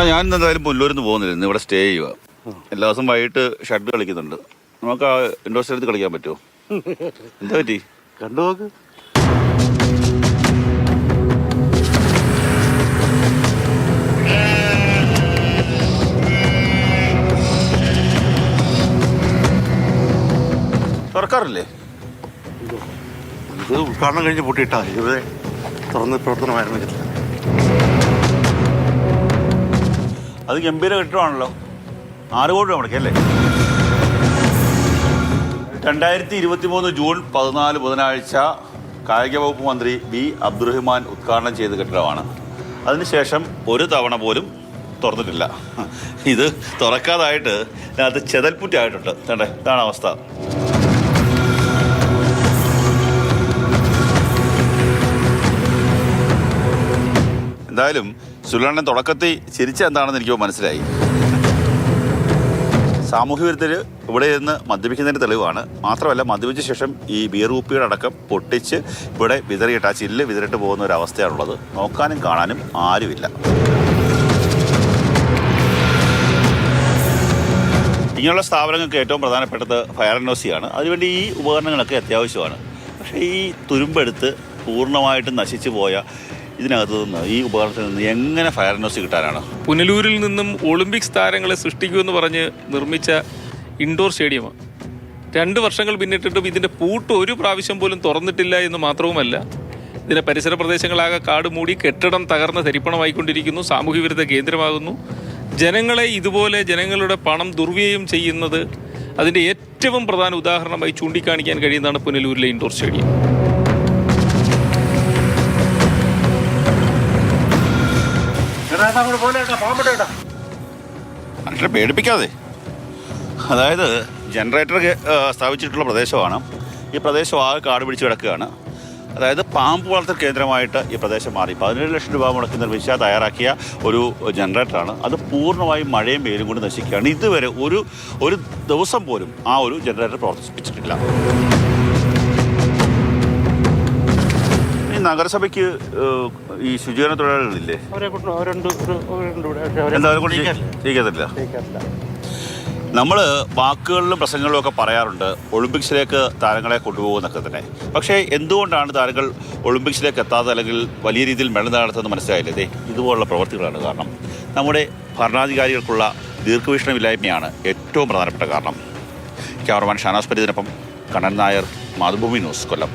എടാ ഞാൻ എന്തായാലും പുല്ലൂരിൽ നിന്ന് പോകുന്നില്ല, ഇന്ന് ഇവിടെ സ്റ്റേ ചെയ്യുക. എല്ലാ ദിവസവും വൈകിട്ട് ഷട്ടിൽ കളിക്കുന്നുണ്ട്. നമുക്ക് ആ ഇൻഡോർ സ്റ്റേഡിയത്തിൽ കളിക്കാൻ പറ്റുമോ? എന്താ പറ്റി? കണ്ടു നോക്ക്. തുറക്കാറില്ലേ? ഇത് ഉദ്ഘാടനം കഴിഞ്ഞ് പൂട്ടിയിട്ടാ, ഇവിടെ തുറന്ന് പ്രവർത്തനം ആരംഭിച്ചിട്ടില്ല. അത് ഗംഭീര കെട്ടിടമാണല്ലോ. 6 കോടി രൂപ മുടക്കിയല്ലേ? 2023 ജൂൺ 14 ബുധനാഴ്ച കായിക വകുപ്പ് മന്ത്രി ബി അബ്ദുറഹ്മാൻ ഉദ്ഘാടനം ചെയ്ത കെട്ടിടമാണ്. അതിനുശേഷം ഒരു തവണ പോലും തുറന്നിട്ടില്ല. ഇത് തുറക്കാതായിട്ട് അത് ചെതൽപ്പുറ്റായിട്ടുണ്ട്. തണ്ടേ, ഇതാണ് അവസ്ഥ. എന്തായാലും സുലണ്ണൻ തുടക്കത്തിൽ ചിരിച്ച എന്താണെന്ന് എനിക്ക് മനസ്സിലായി. സാമൂഹ്യ വിരുദ്ധർ ഇവിടെ നിന്ന് മദ്യപിക്കുന്നതിന് തെളിവാണ്. മാത്രമല്ല, മദ്യപിച്ച ശേഷം ഈ ബിയർ കുപ്പിയുടെ അടക്കം പൊട്ടിച്ച് ഇവിടെ വിതറിയിട്ട് ആ ചില്ല് വിതറിട്ട് പോകുന്ന ഒരു അവസ്ഥയാണുള്ളത്. നോക്കാനും കാണാനും ആരുമില്ല. ഇങ്ങനെയുള്ള സ്ഥാപനങ്ങൾക്ക് ഏറ്റവും പ്രധാനപ്പെട്ടത് ഫയർ ആൻഡ് എൻ.ഒ.സി ആണ്. അതിനുവേണ്ടി ഈ ഉപകരണങ്ങളൊക്കെ അത്യാവശ്യമാണ്. പക്ഷേ ഈ തുരുമ്പെടുത്ത് പൂർണ്ണമായിട്ടും നശിച്ചു പോയ ഇതിനകത്ത് നിന്ന്, ഈ ഉപകരണത്തിൽ നിന്ന് എങ്ങനെ ഫയർ ആൻഡ് എൻ.ഒ.സി കിട്ടാനാണ്? പുനലൂരിൽ നിന്നും ഒളിമ്പിക്സ് താരങ്ങളെ സൃഷ്ടിക്കുമെന്ന് പറഞ്ഞ് നിർമ്മിച്ച ഇൻഡോർ സ്റ്റേഡിയമാണ്. 2 വർഷങ്ങൾ പിന്നിട്ടിട്ടും ഇതിൻ്റെ പൂട്ട് ഒരു പ്രാവശ്യം പോലും തുറന്നിട്ടില്ല എന്ന് മാത്രവുമല്ല, ഇതിൻ്റെ പരിസര പ്രദേശങ്ങളാകെ കാട് മൂടി കെട്ടിടം തകർന്ന് തരിപ്പണമായിക്കൊണ്ടിരിക്കുന്നു. സാമൂഹ്യ വിരുദ്ധ കേന്ദ്രമാകുന്നു. ജനങ്ങളെ ഇതുപോലെ ജനങ്ങളുടെ പണം ദുർവ്യയം ചെയ്യുന്നത് അതിൻ്റെ ഏറ്റവും പ്രധാന ഉദാഹരണമായി ചൂണ്ടിക്കാണിക്കാൻ കഴിയുന്നതാണ് പുനലൂരിലെ ഇൻഡോർ സ്റ്റേഡിയം. മനുഷ്യരെ പേടിപ്പിക്കാതെ. അതായത് ജനറേറ്റർ സ്ഥാപിച്ചിട്ടുള്ള പ്രദേശമാണ്. ഈ പ്രദേശം ആകെ കാട് പിടിച്ച് കിടക്കുകയാണ്. അതായത് പാമ്പ് വളർത്തൽ കേന്ദ്രമായിട്ട് ഈ പ്രദേശം മാറി. 17 ലക്ഷം രൂപ മുടക്കി നിർമ്മിച്ച തയ്യാറാക്കിയ ഒരു ജനറേറ്ററാണ്. അത് പൂർണ്ണമായും മഴയും വെയിലും കൊണ്ട് നശിക്കുകയാണ്. ഇതുവരെ ഒരു ദിവസം പോലും ആ ഒരു ജനറേറ്റർ പ്രവർത്തിപ്പിച്ചിട്ടില്ല. ഈ നഗരസഭയ്ക്ക് ഈ ശുചീകരണ തൊഴിലാളികളില്ലേ? ചെയ്യത്തില്ല. നമ്മൾ വാക്കുകളിലും പ്രസംഗങ്ങളിലും ഒക്കെ പറയാറുണ്ട് ഒളിമ്പിക്സിലേക്ക് താരങ്ങളെ കൊണ്ടുപോകുന്നൊക്കെ തന്നെ. പക്ഷേ എന്തുകൊണ്ടാണ് താരങ്ങൾ ഒളിമ്പിക്സിലേക്ക് എത്താതെ, അല്ലെങ്കിൽ വലിയ രീതിയിൽ മെഡൽ നടത്തുന്നത് മനസ്സിലായില്ലേ? ഇതുപോലുള്ള പ്രവൃത്തികളാണ് കാരണം. നമ്മുടെ ഭരണാധികാരികൾക്കുള്ള ദീർഘവീക്ഷണമില്ലായ്മയാണ് ഏറ്റവും പ്രധാനപ്പെട്ട കാരണം. ക്യാമറമാൻ ഷാനാസ് പരീതിനൊപ്പം കണ്ണൻ നായർ, മാതൃഭൂമി ന്യൂസ്, കൊല്ലം.